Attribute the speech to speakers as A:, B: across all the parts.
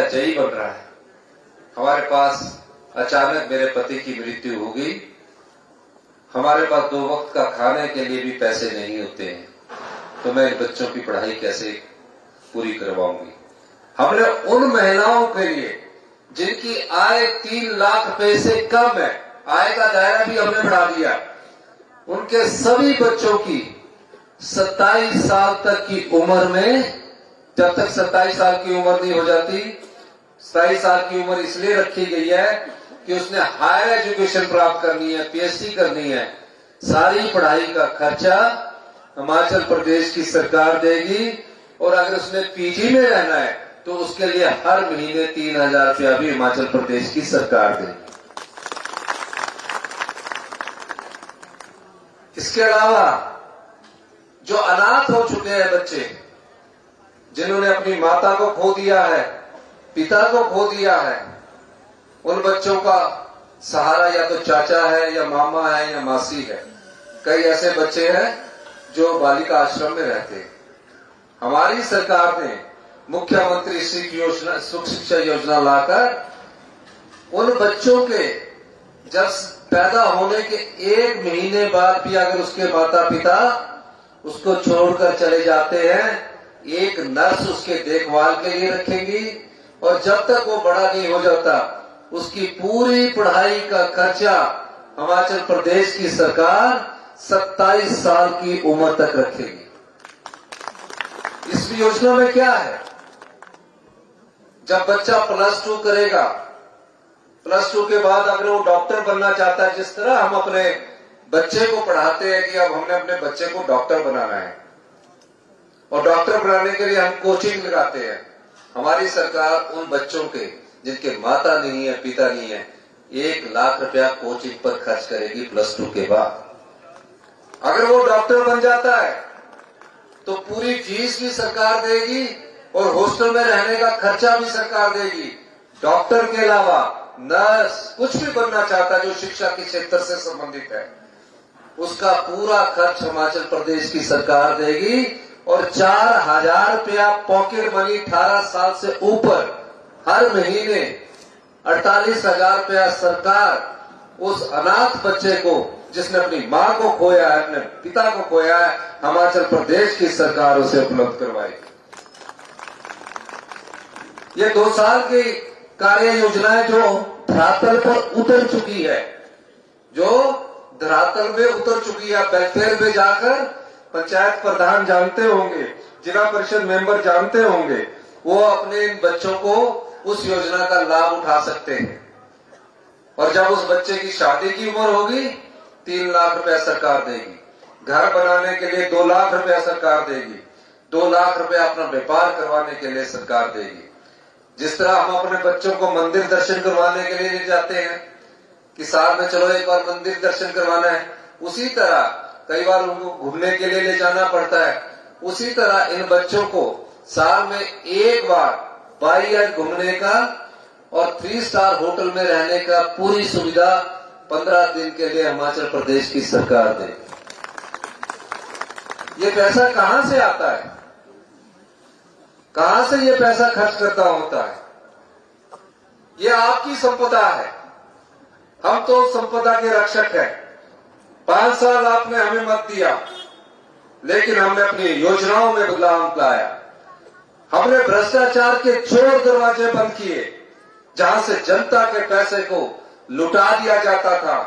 A: जयी बन रहा है। हमारे पास अचानक मेरे पति की मृत्यु हो गई। हमारे पास 2 वक्त का खाने के लिए भी पैसे नहीं होते हैं, तो मैं इन बच्चों की पढ़ाई कैसे पूरी करवाऊंगी। हमने उन महिलाओं के लिए जिनकी आय 3 लाख रुपए से कम है, आय का दायरा भी हमने बढ़ा दिया, उनके सभी बच्चों की 27 साल तक की उम्र में, जब तक 27 साल की उम्र नहीं हो जाती, 27 साल की उम्र इसलिए रखी गई है कि उसने हायर एजुकेशन प्राप्त करनी है, पीएचडी करनी है, सारी पढ़ाई का खर्चा हिमाचल प्रदेश की सरकार देगी। और अगर उसने पीजी में रहना है तो उसके लिए हर महीने 3000 रुपया भी हिमाचल प्रदेश की सरकार देगी। इसके अलावा जो अनाथ हो चुके हैं बच्चे, जिन्होंने अपनी माता को खो दिया है, पिता को खो दिया है, उन बच्चों का सहारा या तो चाचा है या मामा है या मासी है। कई ऐसे बच्चे हैं जो बालिका आश्रम में रहते हैं। हमारी सरकार ने मुख्यमंत्री सुख शिक्षा योजना लाकर उन बच्चों के जब पैदा होने के 1 महीने बाद भी अगर उसके माता पिता उसको छोड़कर चले जाते हैं, एक नर्स उसके देखभाल के लिए रखेगी और जब तक वो बड़ा नहीं हो जाता उसकी पूरी पढ़ाई का खर्चा हिमाचल प्रदेश की सरकार 27 साल की उम्र तक रखेगी। इस योजना में क्या है, जब बच्चा +2 करेगा, +2 के बाद अगर वो डॉक्टर बनना चाहता है, जिस तरह हम अपने बच्चे को पढ़ाते हैं कि अब हमने अपने बच्चे को डॉक्टर बनाना है और डॉक्टर बनाने के लिए हम कोचिंग लगाते हैं, हमारी सरकार उन बच्चों के जिनके माता नहीं है, पिता नहीं है, 1 लाख रुपया कोचिंग पर खर्च करेगी +2 के बाद। अगर वो डॉक्टर बन जाता है तो पूरी फीस भी सरकार देगी और हॉस्टल में रहने का खर्चा भी सरकार देगी। डॉक्टर के अलावा नर्स, कुछ भी बनना चाहता है जो शिक्षा के क्षेत्र से संबंधित है, उसका पूरा खर्च हिमाचल प्रदेश की सरकार देगी और 4000 रुपया पॉकेट मनी 18 साल से ऊपर हर महीने 48,000 रुपया सरकार उस अनाथ बच्चे को, जिसने अपनी मां को खोया है, अपने पिता को खोया है, हिमाचल प्रदेश की सरकार उसे उपलब्ध करवाएगी। ये 2 साल की कार्य योजनाएं जो धरातल पर उतर चुकी है, जो धरातल में उतर चुकी है, वेलफेयर में जाकर पंचायत प्रधान जानते होंगे, जिला परिषद मेंबर जानते होंगे, वो अपने इन बच्चों को उस योजना का लाभ उठा सकते हैं। और जब उस बच्चे की शादी की उम्र होगी 3 लाख रुपया सरकार देगी, घर बनाने के लिए 2 लाख रुपया सरकार देगी, 2 लाख रुपया अपना व्यापार करवाने के लिए सरकार देगी। जिस तरह हम अपने बच्चों को मंदिर दर्शन करवाने के लिए ले जाते हैं कि साल में चलो एक बार मंदिर दर्शन करवाना है, उसी तरह कई बार उनको घूमने के लिए ले जाना पड़ता है, उसी तरह इन बच्चों को साल में एक बार बाई एयर घूमने का और 3 स्टार होटल में रहने का पूरी सुविधा 15 दिन के लिए हिमाचल प्रदेश की सरकार देगी। ये पैसा कहां से आता है, कहां से ये पैसा खर्च करता होता है? ये आपकी संपदा है, हम तो संपदा के रक्षक हैं। 5 साल आपने हमें मत दिया, लेकिन हमने अपनी योजनाओं में बदलाव लाया। हमने भ्रष्टाचार के चोर दरवाजे बंद किए, जहां से जनता के पैसे को लुटा दिया जाता था,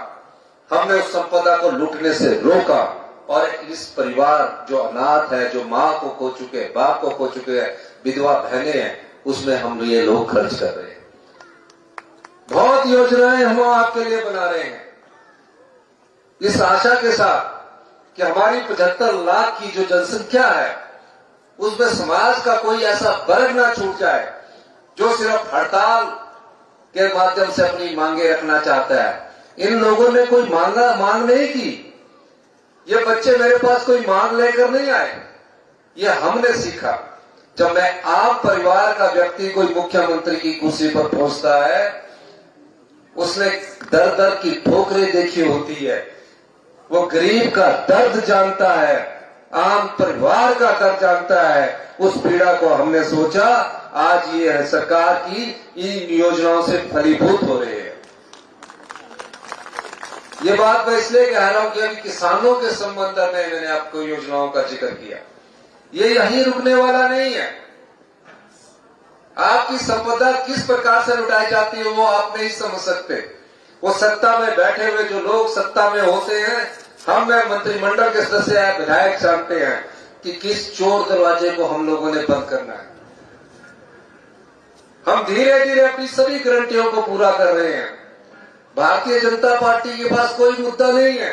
A: हमने उस संपदा को लूटने से रोका। और इस परिवार जो अनाथ है, जो मां को खो चुके हैं, बाप को खो चुके हैं, विधवा बहनें हैं, उसमें हम ये लोग खर्च कर रहे हैं। बहुत योजनाएं हम आपके लिए बना रहे हैं, इस आशा के साथ कि हमारी 75 लाख की जो जनसंख्या है, उसमें समाज का कोई ऐसा वर्ग ना छूट जाए जो सिर्फ हड़ताल के माध्यम से अपनी मांगे रखना चाहता है। इन लोगों ने कोई मांग नहीं की, ये बच्चे मेरे पास कोई मांग लेकर नहीं आए, ये हमने सीखा। जब मैं आप परिवार का व्यक्ति कोई मुख्यमंत्री की कुर्सी पर पहुंचता है, उसने दर दर की ठोकरें देखी होती है, वो गरीब का दर्द जानता है, आम परिवार का दर्द जानता है, उस पीड़ा को हमने सोचा आज ये सरकार की इन योजनाओं से फलीभूत हो रही है। ये बात मैं इसलिए कह रहा हूं कि अभी किसानों के संबंध में मैंने आपको योजनाओं का जिक्र किया, ये यहीं रुकने वाला नहीं है। आपकी संपदा किस प्रकार से लुटाई जाती है वो आप नहीं समझ सकते। वो सत्ता में बैठे हुए जो लोग सत्ता में होते हैं, हम मंत्रिमंडल के सदस्य हैं, विधायक जानते हैं कि किस चोर दरवाजे को हम लोगों ने बंद करना है। हम धीरे धीरे अपनी सभी गारंटियों को पूरा कर रहे हैं। भारतीय जनता पार्टी के पास कोई मुद्दा नहीं है।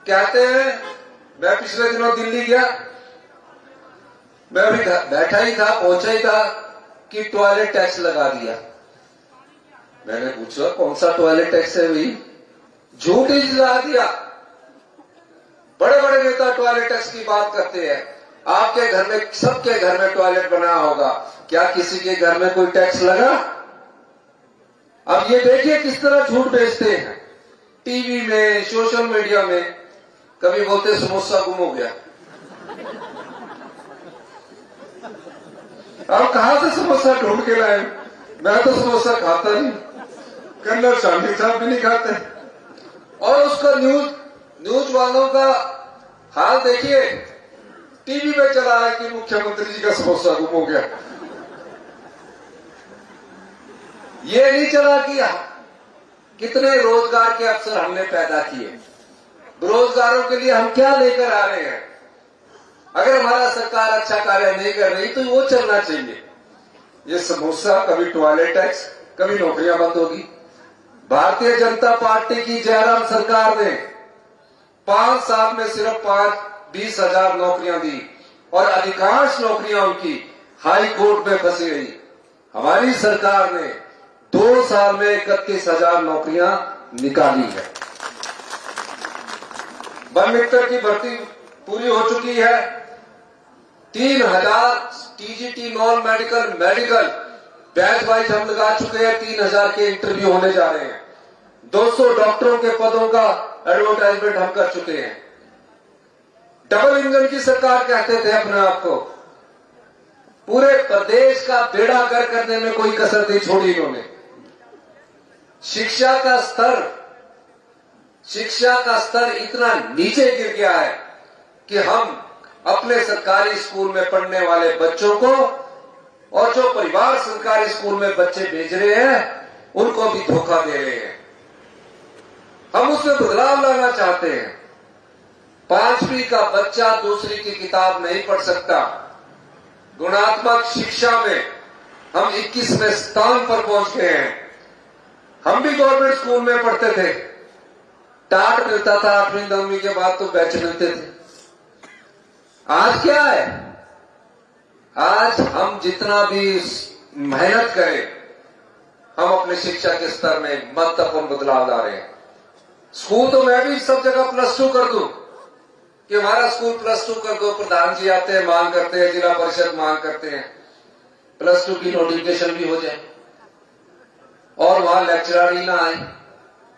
A: कहते हैं, मैं पिछले दिनों दिल्ली गया, मैं अभी बैठा ही था, पहुंचा ही था कि टॉयलेट टैक्स लगा दिया। मैंने पूछा कौन सा टॉयलेट टैक्स है भाई? झूठ ही लगा दिया। बड़े बड़े नेता टॉयलेट टैक्स की बात करते हैं। आपके घर में, सबके घर में टॉयलेट बना होगा, क्या किसी के घर में कोई टैक्स लगा? अब ये देखिए किस तरह झूठ बेचते हैं टीवी में, सोशल मीडिया में। कभी बोलते समोसा गुम हो गया, अब कहां से समोसा ढूंढ के लाए? मैं तो समोसा खाता नहीं, कर्नल शांति साहब भी नहीं खाते। और उसका न्यूज वालों का हाल देखिए, टीवी में चला है कि मुख्यमंत्री जी का समोसा गुम हो गया। ये नहीं चला कि कितने रोजगार के अवसर हमने पैदा किए, बेरोजगारों के लिए हम क्या लेकर आ रहे हैं। अगर हमारा सरकार अच्छा कार्य नहीं कर रही तो वो चलना चाहिए। ये समोसा, कभी टॉयलेट टैक्स, कभी नौकरियां बंद होगी। भारतीय जनता पार्टी की जयराम सरकार ने 5 साल में सिर्फ 20,000 नौकरियां दी और अधिकांश नौकरियां उनकी हाई कोर्ट में फंसी गई। हमारी सरकार ने 2 साल में 31,000 नौकरियां निकाली है। वन मित्र की भर्ती पूरी हो चुकी है। 3,000 TGT non medical batch wise हम लगा चुके हैं। 3,000 के इंटरव्यू होने जा रहे हैं। 200 डॉक्टरों के पदों का एडवर्टाइजमेंट हम कर चुके हैं। डबल इंजन की सरकार कहते थे अपने आप को। पूरे प्रदेश का बेड़ा गर्क करने में कोई कसर नहीं छोड़ी इन्होंने। शिक्षा का स्तर इतना नीचे गिर गया है कि हम अपने सरकारी स्कूल में पढ़ने वाले बच्चों को और जो परिवार सरकारी स्कूल में बच्चे भेज रहे हैं उनको भी धोखा दे रहे हैं। हम उसमें बदलाव लाना चाहते हैं। 5वीं का बच्चा दूसरी की किताब नहीं पढ़ सकता। गुणात्मक शिक्षा में हम 21वें स्थान पर पहुंच गए हैं। हम भी गवर्नमेंट स्कूल में पढ़ते थे, टाट मिलता था, 8वीं 9वीं के बाद तो बैच मिलते थे। आज क्या है? आज हम जितना भी मेहनत करें, हम अपने शिक्षा के स्तर में महत्वपूर्ण बदलाव ला रहे हैं। स्कूल तो मैं भी सब जगह +2 कर दूं कि हमारा स्कूल +2 कर दो। प्रधान जी आते हैं, मांग करते हैं, जिला परिषद मांग करते हैं, +2 की नोटिफिकेशन भी हो जाए और वहां लेक्चरर ही ना आए।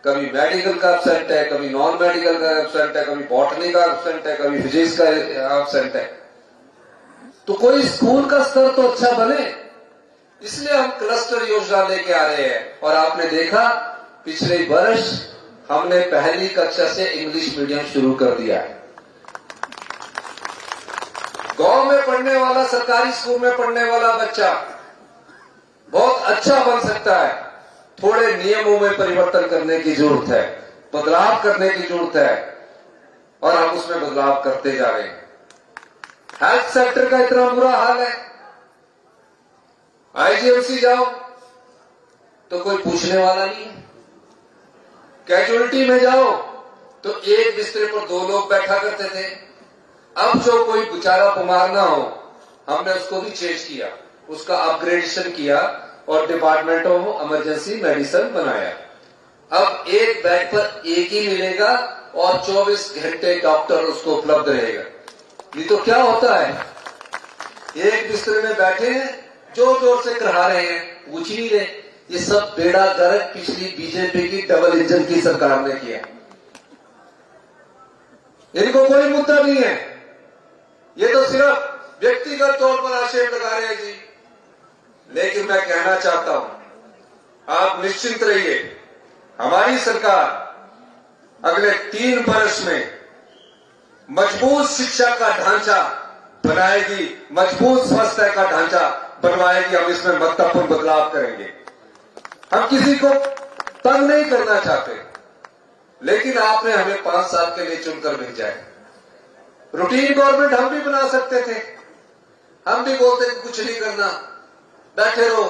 A: कभी मेडिकल का एब्सेंट है, कभी नॉन मेडिकल का एब्सेंट है, कभी बॉटनी का एब्सेंट है, कभी फिजिक्स का एब्सेंट है। तो कोई स्कूल का स्तर तो अच्छा बने, इसलिए हम क्लस्टर योजना लेके आ रहे हैं। और आपने देखा पिछले वर्ष हमने 1ली कक्षा से इंग्लिश मीडियम शुरू कर दिया है। गांव में पढ़ने वाला, सरकारी स्कूल में पढ़ने वाला बच्चा बहुत अच्छा बन सकता है। थोड़े नियमों में परिवर्तन करने की जरूरत है, बदलाव करने की जरूरत है और हम उसमें बदलाव करते जा रहे हैं। हेल्थ सेक्टर का इतना बुरा हाल है, आईजीएमसी जाओ तो कोई पूछने वाला नहीं है। कैजुअलिटी में जाओ तो एक बिस्तर पर 2 लोग बैठा करते थे। अब जो कोई बेचारा बीमार ना हो, हमने उसको भी चेंज किया, उसका अपग्रेडेशन किया और डिपार्टमेंट ऑफ इमरजेंसी मेडिसिन बनाया। अब एक बेड पर एक ही मिलेगा और 24 घंटे डॉक्टर उसको उपलब्ध रहेगा। ये तो क्या होता है, एक बिस्तर में बैठे हैं, जोर जोर से करहा रहे हैं, पूछ नहीं रहे। ये सब बेड़ा गर्क पिछली बीजेपी की डबल इंजन की सरकार ने किया। इनको कोई मुद्दा नहीं है। ये तो सिर्फ व्यक्तिगत तौर पर आक्षेप लगा रहे हैं जी, लेकिन मैं कहना चाहता हूं आप निश्चिंत रहिए, हमारी सरकार अगले 3 वर्ष में मजबूत शिक्षा का ढांचा बनाएगी, मजबूत स्वास्थ्य का ढांचा बनवाएगी। हम इसमें महत्वपूर्ण बदलाव करेंगे। हम किसी को तंग नहीं करना चाहते, लेकिन आपने हमें 5 साल के लिए चुनकर भेजा है। रूटीन गवर्नमेंट हम भी बना सकते थे, हम भी बोलते कि कुछ नहीं करना, बैठे रहो,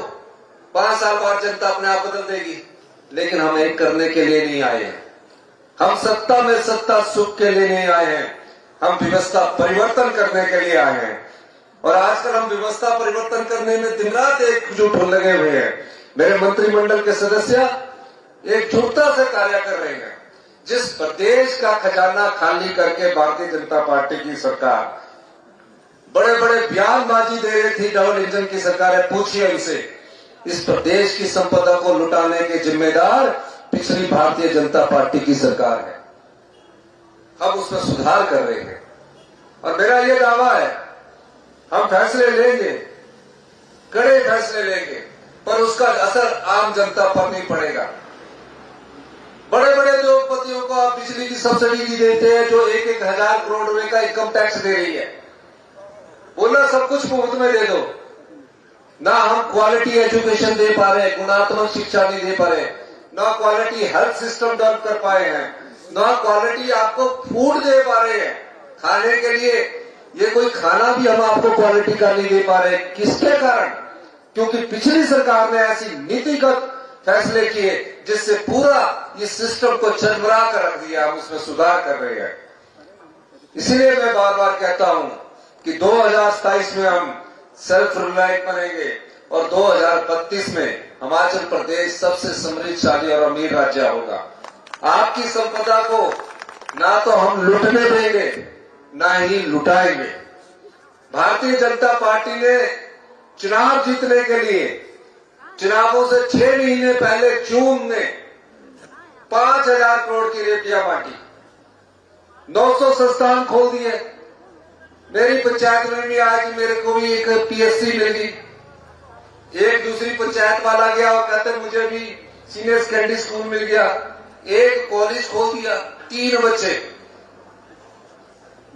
A: 5 साल बाद जनता अपने आप बदल देगी। लेकिन हम एक करने के लिए नहीं आए हैं, हम सत्ता में सत्ता सुख के लिए नहीं आए हैं, हम व्यवस्था परिवर्तन करने के लिए आए हैं। और आजकल हम व्यवस्था परिवर्तन करने में दिन रात एकजुट लगे हुए हैं। मेरे मंत्रिमंडल के सदस्य एकजुटता से कार्य कर रहे हैं। जिस प्रदेश का खजाना खाली करके भारतीय जनता पार्टी की सरकार बड़े बड़े बयानबाजी दे रही थी, डबल इंजन की सरकार है, पूछिए उनसे, इस प्रदेश की संपदा को लुटाने के जिम्मेदार पिछली भारतीय जनता पार्टी की सरकार है। हम उसमें सुधार कर रहे हैं और मेरा यह दावा है हम फैसले लेंगे, कड़े फैसले लेंगे, पर उसका असर आम जनता पर नहीं पड़ेगा। बड़े बड़े उद्योगपतियों को आप बिजली की सब्सिडी भी देते हैं जो 1-1 हजार करोड़ रुपए का इनकम टैक्स दे रही है। बोला सब कुछ मुफ्त में दे दो, ना हम क्वालिटी एजुकेशन दे पा रहे, गुणात्मक शिक्षा नहीं दे पा रहे, ना क्वालिटी हेल्थ सिस्टम डेवलप कर पाए हैं, ना क्वालिटी आपको फूड दे पा रहे हैं खाने के लिए। ये कोई खाना भी हम आपको क्वालिटी का नहीं दे पा रहे। किसके कारण? क्योंकि पिछली सरकार ने ऐसी नीतिगत फैसले किए जिससे पूरा इस सिस्टम को चरमरा कर रख दिया। हम उसमें सुधार कर रहे हैं। इसलिए मैं बार बार कहता हूं कि 2027 में हम सेल्फ रिलायंट बनेंगे और 2032 में हिमाचल प्रदेश सबसे समृद्धशाली और अमीर राज्य होगा। आपकी संपदा को ना तो हम लुटने देंगे ना ही लुटाएंगे। भारतीय जनता पार्टी ने चुनाव जीतने के लिए चुनावों से 6 महीने पहले जून में 5,000 करोड़ की रेटियां बांटी, 900 संस्थान खोल दिए। मेरी पंचायत में भी आज मेरे को भी एक पीएससी मिल गई। एक दूसरी पंचायत वाला गया और कहते मुझे भी सीनियर सेकेंडरी स्कूल मिल गया। एक कॉलेज खोल दिया, 3 बच्चे।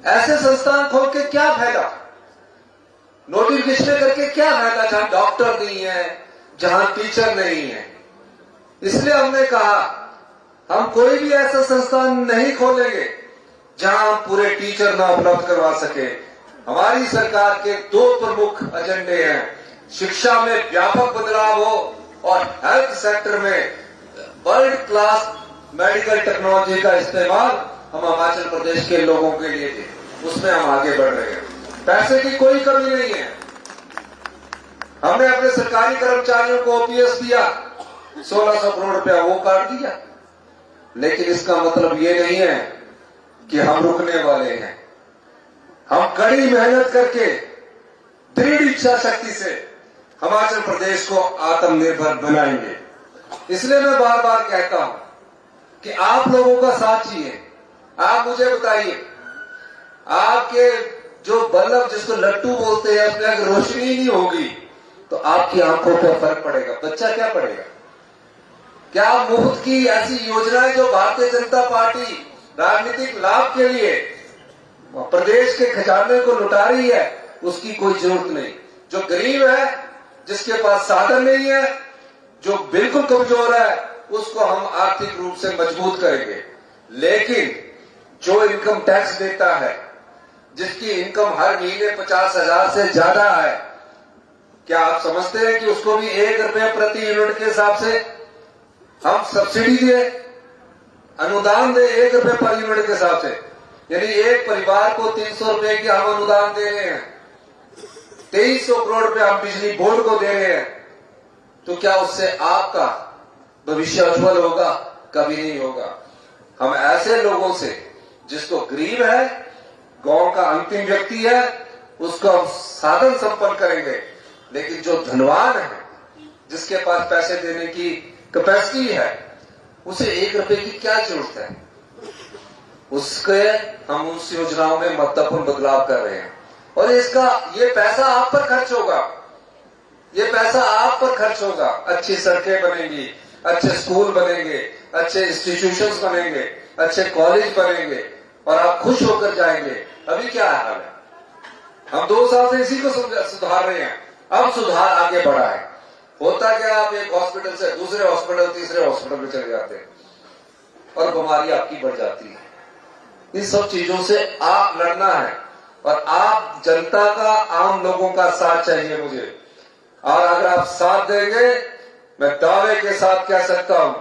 A: ऐसे संस्थान खोल के क्या फायदा? नोटिफिकेशन करके क्या फायदा जहां डॉक्टर नहीं है, जहां टीचर नहीं है? इसलिए हमने कहा हम कोई भी ऐसा संस्थान नहीं खोलेंगे जहां पूरे टीचर ना उपलब्ध करवा सके। हमारी सरकार के 2 प्रमुख एजेंडे हैं, शिक्षा में व्यापक बदलाव हो और हेल्थ सेक्टर में वर्ल्ड क्लास मेडिकल टेक्नोलॉजी का इस्तेमाल हम हिमाचल प्रदेश के लोगों के लिए दें। उसमें हम आगे बढ़ रहे हैं। पैसे की कोई कमी नहीं है। हमने अपने सरकारी कर्मचारियों को ओपीएस दिया, 1600 करोड़ रुपया वो काट दिया। लेकिन इसका मतलब ये नहीं है कि हम रुकने वाले हैं। हम कड़ी मेहनत करके दृढ़ इच्छा शक्ति से हिमाचल प्रदेश को आत्मनिर्भर बनाएंगे। इसलिए मैं बार बार कहता हूं कि आप लोगों का साथ चाहिए। आप मुझे बताइए, आपके जो बल्ब जिसको लट्टू बोलते हैं उसमें अगर रोशनी नहीं होगी तो आपकी आंखों पर फर्क पड़ेगा, बच्चा क्या पड़ेगा? क्या मुफ्त की ऐसी योजनाएं जो भारतीय जनता पार्टी राजनीतिक लाभ के लिए प्रदेश के खजाने को लुटा रही है, उसकी कोई जरूरत नहीं। जो गरीब है, जिसके पास साधन नहीं है, जो बिल्कुल कमजोर है, उसको हम आर्थिक रूप से मजबूत करेंगे। लेकिन जो इनकम टैक्स देता है, जिसकी इनकम हर महीने 50,000 से ज्यादा है, क्या आप समझते हैं कि उसको भी 1 रुपये प्रति यूनिट के हिसाब से हम सब्सिडी दे, अनुदान दे 1 रुपये पर यूनिट के हिसाब से? यानी एक परिवार को 300 रुपए की हम अनुदान दे रहे हैं, 2300 करोड़ रुपए हम बिजली बोर्ड को दे रहे हैं। तो क्या उससे आपका भविष्य उज्जवल होगा? कभी नहीं होगा। हम ऐसे लोगों से, जिसको गरीब है, गांव का अंतिम व्यक्ति है, उसको हम साधन संपन्न करेंगे। लेकिन जो धनवान है, जिसके पास पैसे देने की कैपेसिटी है, उसे 1 रुपए की क्या जरूरत है? उसके हम उस योजनाओं में महत्वपूर्ण बदलाव कर रहे हैं। और इसका ये पैसा आप पर खर्च होगा, ये पैसा आप पर खर्च होगा। अच्छी सड़कें बनेंगी, अच्छे स्कूल बनेंगे, अच्छे इंस्टीट्यूशंस बनेंगे, अच्छे कॉलेज बनेंगे और आप खुश होकर जाएंगे। अभी क्या हाल है? हम 2 साल से इसी को सुधार रहे हैं। अब सुधार आगे बढ़ा है। होता क्या, आप एक हॉस्पिटल से दूसरे हॉस्पिटल, तीसरे हॉस्पिटल में चले जाते हैं और बीमारी आपकी बढ़ जाती है। इन सब चीजों से आप लड़ना है और आप जनता का, आम लोगों का साथ चाहिए मुझे। और अगर आप साथ देंगे, मैं दावे के साथ कह सकता हूं,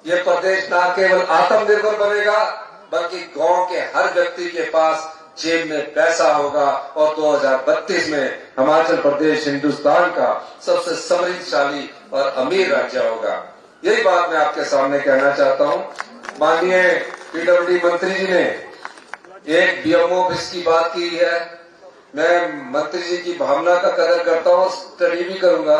A: ये प्रदेश ना केवल आत्मनिर्भर बनेगा बल्कि गांव के हर व्यक्ति के पास जेब में पैसा होगा और 2032 में हिमाचल प्रदेश हिंदुस्तान का सबसे समृद्धशाली और अमीर राज्य होगा। यही बात मैं आपके सामने कहना चाहता हूं। माननीय पीडब्ल्यूडी मंत्री जी ने एक बीएमओ ऑफिस की बात की है। मैं मंत्री जी की भावना का कदर करता हूँ, स्टडी भी करूंगा,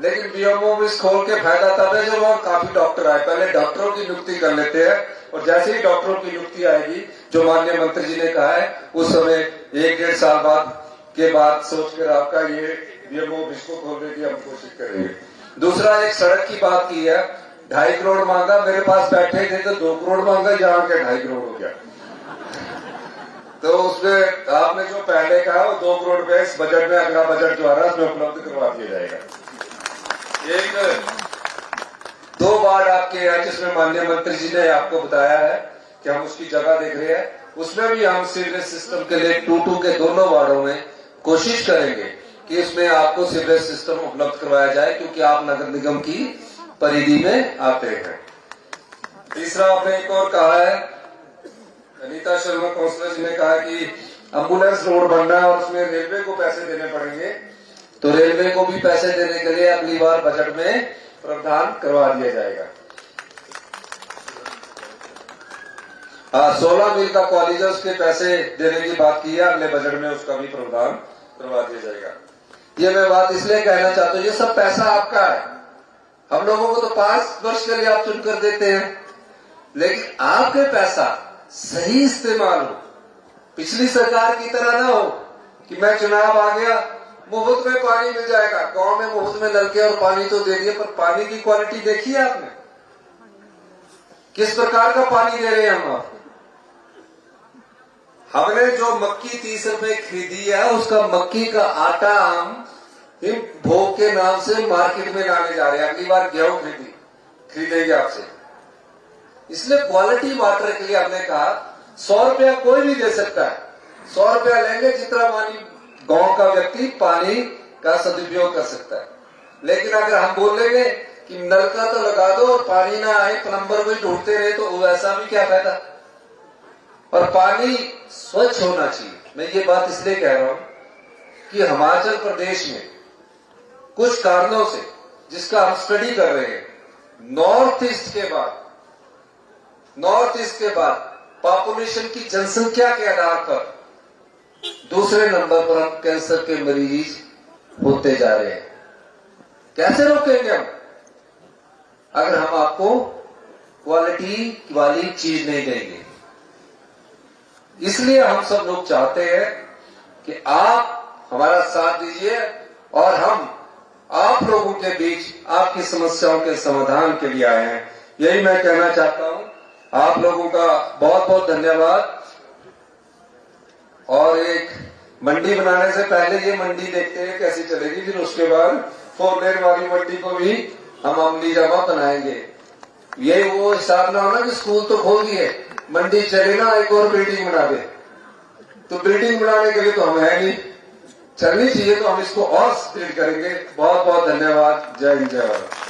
A: लेकिन बीएमओ ऑफिस खोल के फायदा तब है जब वहां काफी डॉक्टर आए। पहले डॉक्टरों की नियुक्ति कर लेते हैं और जैसे ही डॉक्टरों की नियुक्ति आएगी, जो माननीय मंत्री जी ने कहा है, उस समय 1-1.5 साल बाद सोचकर आपका ये बीएमओ ऑफिस को खोलने की हम कोशिश करेंगे। दूसरा, एक सड़क की बात की है, 2.5 करोड़ मांगा, मेरे पास बैठे थे तो 2 करोड़ मांगा, यहाँ के 2.5 करोड़ हो गया। तो उसमें आपने जो पहले कहा वो 2 करोड़ रुपए इस बजट में, अगला बजट जो आ रहा है उसमें उपलब्ध करवा दिया जाएगा। 2 वार्ड आपके हैं जिसमें माननीय मंत्री जी ने आपको बताया है कि हम उसकी जगह देख रहे हैं, उसमें भी हम सीवरेज सिस्टम के लिए 2-2 के दोनों वार्डों में कोशिश करेंगे कि इसमें आपको सीवरेज सिस्टम उपलब्ध करवाया जाए, क्योंकि आप नगर निगम की परिधि में आते हैं। तीसरा, आपने एक और कहा है, अनीता शर्मा काउंसलर जी ने कहा कि एम्बुलेंस रोड बनना है और उसमें रेलवे को पैसे देने पड़ेंगे, तो रेलवे को भी पैसे देने के लिए अगली बार बजट में प्रावधान करवा दिया जाएगा। 16 मील का कॉलेज के पैसे देने की बात की है, अगले बजट में उसका भी प्रावधान करवा दिया जाएगा। ये मैं बात इसलिए कहना चाहता हूँ, ये सब पैसा आपका है। हम लोगों को तो 5 वर्ष के लिए आप चुनकर देते हैं, लेकिन आपके पैसा सही इस्तेमाल हो, पिछली सरकार की तरह ना हो कि मैं चुनाव आ गया, मुफ्त में पानी मिल जाएगा। गांव में मुफ्त में नलके और पानी तो दे दिए, पर पानी की क्वालिटी देखी है आपने? किस प्रकार का पानी दे रहे हैं हम आपको? हमने जो मक्की 30 रुपए खरीदी है, उसका मक्की का आटा हम भोग के नाम से मार्केट में लाने जा रहे हैं। अगली बार गेहूं खरीदेंगे आपसे। इसलिए क्वालिटी वाटर के लिए हमने कहा 100 रुपया कोई भी दे सकता है, 100 रुपया लेंगे जितना पानी गांव का व्यक्ति पानी का सदुपयोग कर सकता है। लेकिन अगर हम बोलेंगे कि नलका तो लगा दो और पानी ना आए, प्लम्बर को ढूंढते रहे, तो वैसा भी क्या फायदा। और पानी स्वच्छ होना चाहिए। मैं ये बात इसलिए कह रहा हूं कि हिमाचल प्रदेश में कुछ कारणों से, जिसका हम स्टडी कर रहे हैं, नॉर्थ ईस्ट के बाद पॉपुलेशन की जनसंख्या के आधार पर दूसरे नंबर पर हम कैंसर के मरीज होते जा रहे हैं। कैसे रोकेंगे हम, अगर हम आपको क्वालिटी वाली चीज नहीं देंगे? इसलिए हम सब लोग चाहते हैं कि आप हमारा साथ दीजिए और हम आप लोगों के बीच आपकी समस्याओं के समाधान के लिए आए हैं। यही मैं कहना चाहता हूं। आप लोगों का बहुत बहुत धन्यवाद। और एक मंडी बनाने से पहले ये मंडी देखते हैं कैसी चलेगी, फिर उसके बाद 4 लेन वाली मंडी को भी हम अमली जमा बनाएंगे। ये वो हिसाब ना होना कि स्कूल तो खोल दिए, मंडी चले ना एक और बिल्डिंग बना दे। तो बिल्डिंग बनाने के लिए तो हम है नहीं, चलनी चाहिए, तो हम इसको और स्पीड करेंगे। बहुत बहुत धन्यवाद। जय हिंद, जय भारत।